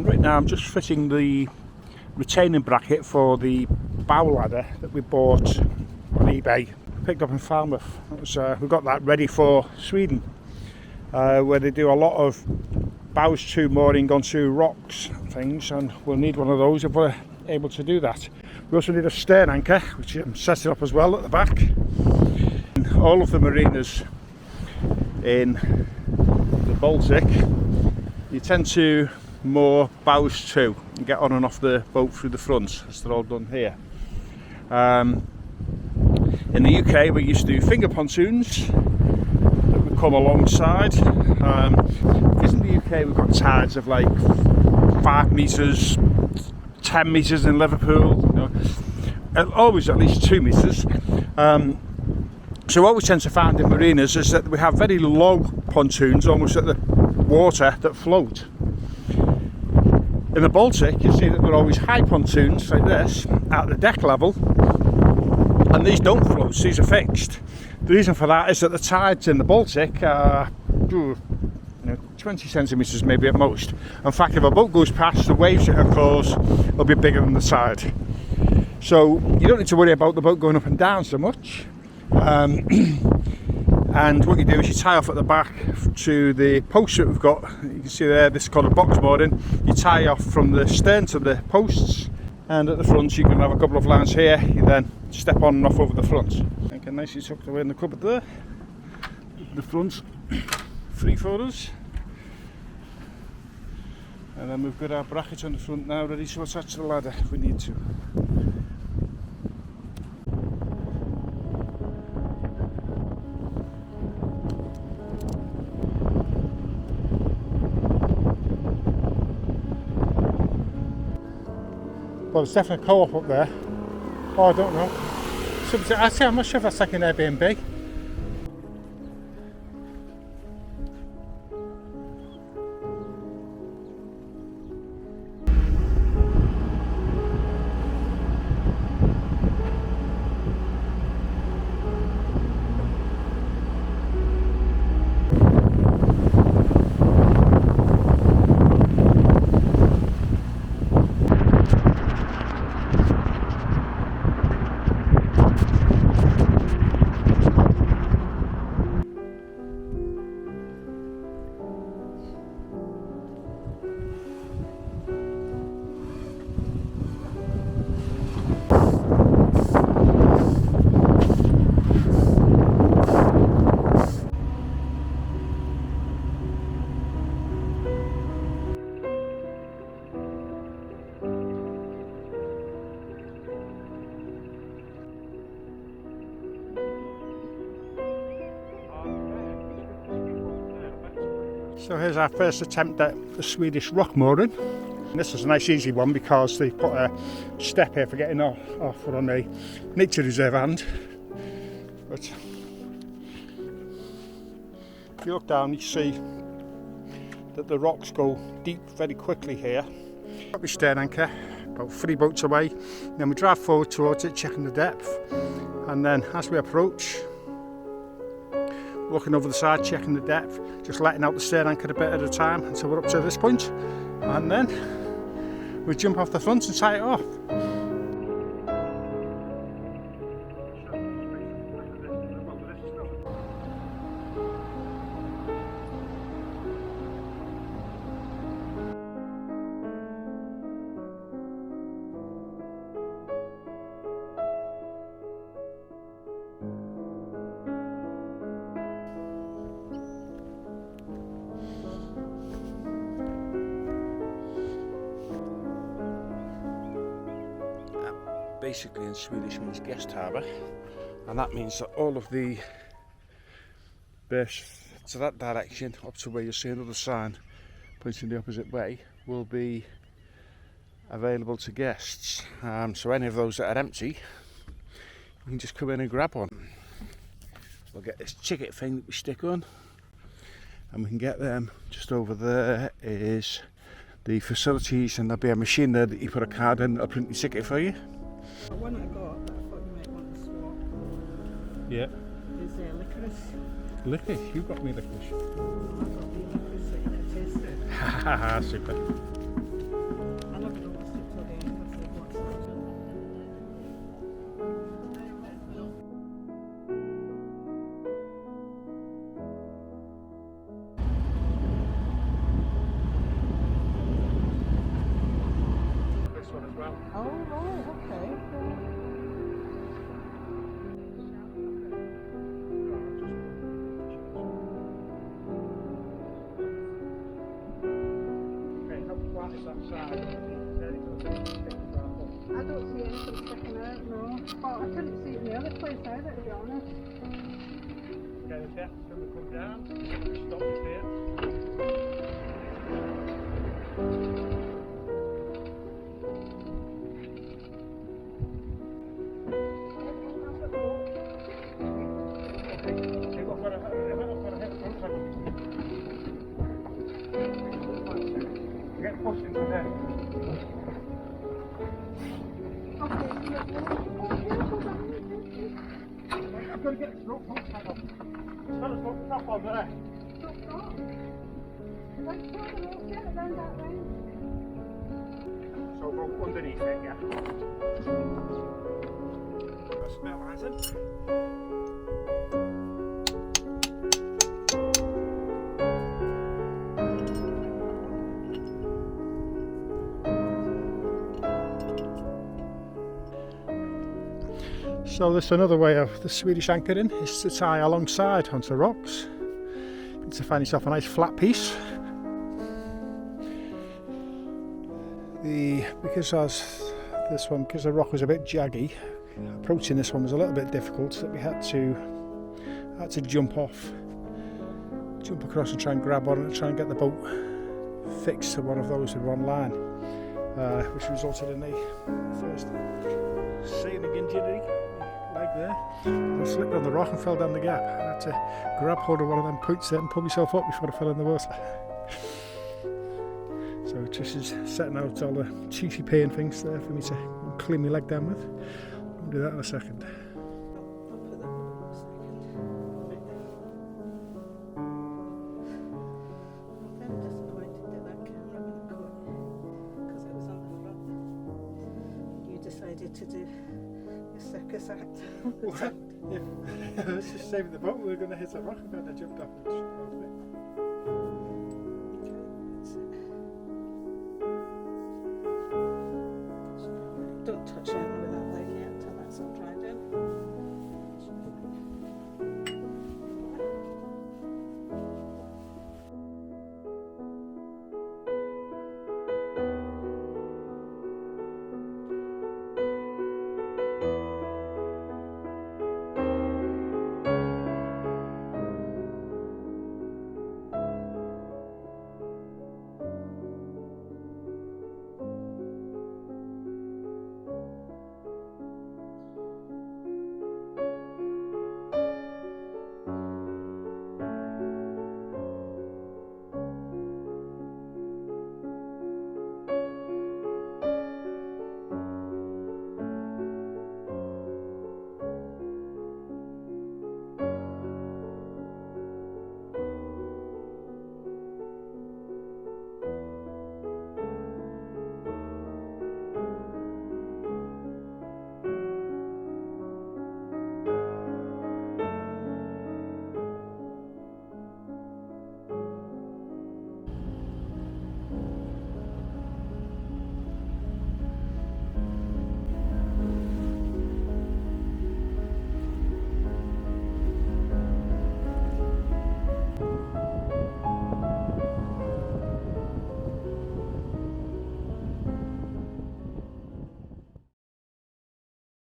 And right now I'm just fitting the retaining bracket for the bow ladder that we bought on eBay, picked up in Falmouth. We got that ready for Sweden, where they do a lot of bows to mooring onto rocks and things, and we'll need one of those if we're able to do that. We also need a stern anchor, which I'm setting up as well at the back. And all of the marinas in the Baltic, you tend to moor bows to and get on and off the boat through the front, as they're all done here. In the UK we used to do finger pontoons that would come alongside, because in the UK we've got tides of like 5 metres, 10 metres in Liverpool, you know, always at least 2 metres. So what we tend to find in marinas is that we have very low pontoons almost at the water that float. In the Baltic you see that there are always high pontoons like this at the deck level, and these don't float, these are fixed. The reason for that is that the tides in the Baltic are 20 centimetres maybe at most. In fact, if a boat goes past, the waves it will cause will be bigger than the tide. So you don't need to worry about the boat going up and down so much. And what you do is you tie off at the back to the post that we've got. You can see there, this is called a box mooring. You tie off from the stern to the posts, and at the front you can have a couple of lines here. You then step on and off over the front. Okay, nicely tucked away in the cupboard there. The front free for us. And then we've got our bracket on the front now, ready to attach the ladder if we need to. Well, there's definitely a co-op up there. Oh, I don't know. Actually, I'm not sure if that's like an Airbnb. So here's our first attempt at the Swedish rock mooring. And this is a nice easy one because they put a step here for getting off on a nature reserve hand. But if you look down you see that the rocks go deep very quickly here. Got the stern anchor about 3 boats away, then we drive forward towards it, checking the depth, and then as we approach, looking over the side, checking the depth, just letting out the stern anchor a bit at a time until we're up to this point, and then we jump off the front and tie it off. Basically in Swedish means guest harbour, and that means that all of the berths to that direction up to where you see another sign pointing the opposite way will be available to guests. So any of those that are empty, you can just come in and grab one. We'll get this ticket thing that we stick on, and we can get them. Just over there is the facilities, and there'll be a machine there that you put a card in that'll print your ticket for you. The one I got that I thought you might want to swap Yeah. is licorice. Licorice? You got me licorice. I got the licorice so you could taste it. Haha, super. outside. Then it doesn't stick to our foot. I don't see anything sticking out, no. But I couldn't see it in the other place either, to be honest. Okay, the depth's going to come down. Stop it here. Get pushed into there. I've got to get the rope off. I've got to put the top on there. So go underneath it, yeah. That's about right, isn't it? So this is another way of the Swedish anchoring, is to tie alongside onto rocks. To find yourself a nice flat piece. Because the rock was a bit jaggy, approaching this one was a little bit difficult, so we had to jump across and try and grab on and try and get the boat fixed to one of those with one line, which resulted in the first sailing injury. Like there, I slipped on the rock and fell down the gap. I had to grab hold of one of them points there and pull myself up before I fell in the water. So Trish is setting out all the TCP and things there for me to clean my leg down with. I'll do that in a second. I'll put that one in a second. I'm kind of disappointed that that camera wouldn't go because it was on the front. You decided to do your circus act. Let's just save the boat, we were going to hit a rock and I jumped off and